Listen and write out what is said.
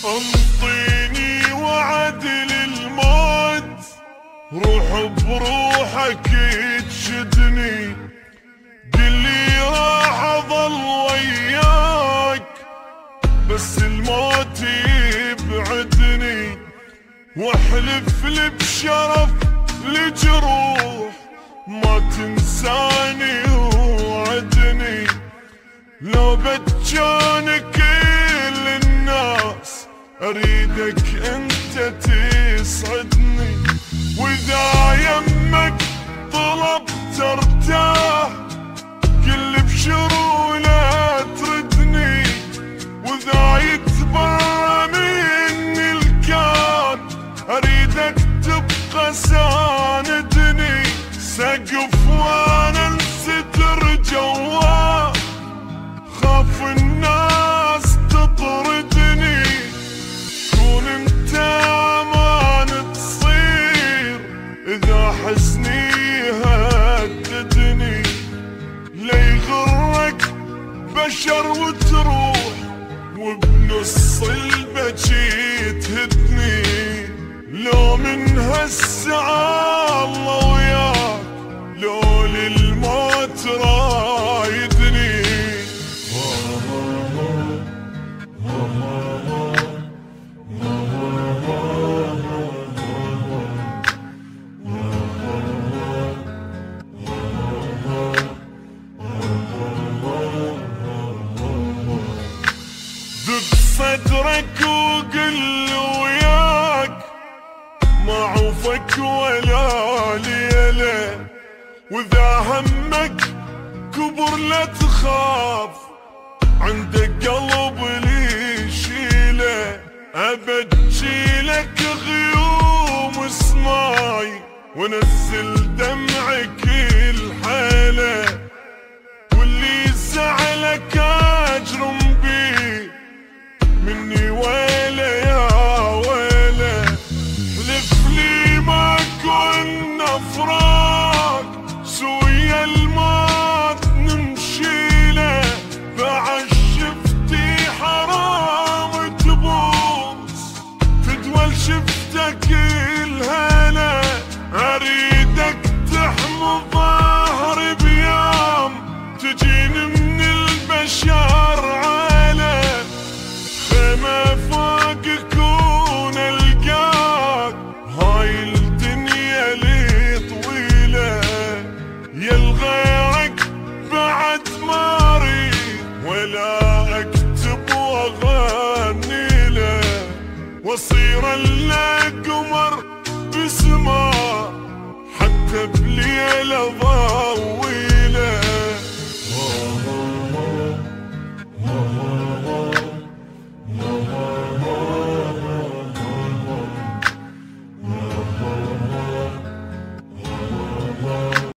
انطيني وعد للموت، روح بروحك تشدني، قلي راح اظل وياك بس الموت يبعدني، واحلف لي بشرف لجروح ما تنساني وعدني، لو بتجان كل الناس اريدك انت تسعدني، واذا يمك طلبت ارتاح كل بشرو لا تردني، واذا يتبرى مني الكون اريدك تبقى ساندني، سقف وانا انستر جواه خاف الناس تطردني، كون انت امان تصير اذا حزني هددني، لا يغرك بشر وتروح وبنص البجي تهدني، لو من هالساعة الله وياك لو للموت رايدني. دق صدرك وقل وياك ما عوفك ولا ليلة، واذا همك كبر لا تخاف عندك قلب لي يشيله، ابجيلك غيوم سماي ونزل دمعك الحاله، واللي زعلك اجرم بيه مني ويله يا ويله، حلف لي ما كنا فراق سويا الموت نمشيله، بعد شفتي حرام تبوس تدول شفتك الهنا، اريدك تحمي ظهري بيوم تجيني من البشر على خيمة فوق كون القاك، هاي الدنيا لي طويلة يا الغيرك بعد ما اريد ولا اكتب واغني له، واصير الا قمر بسماء حتى بليلة ضوي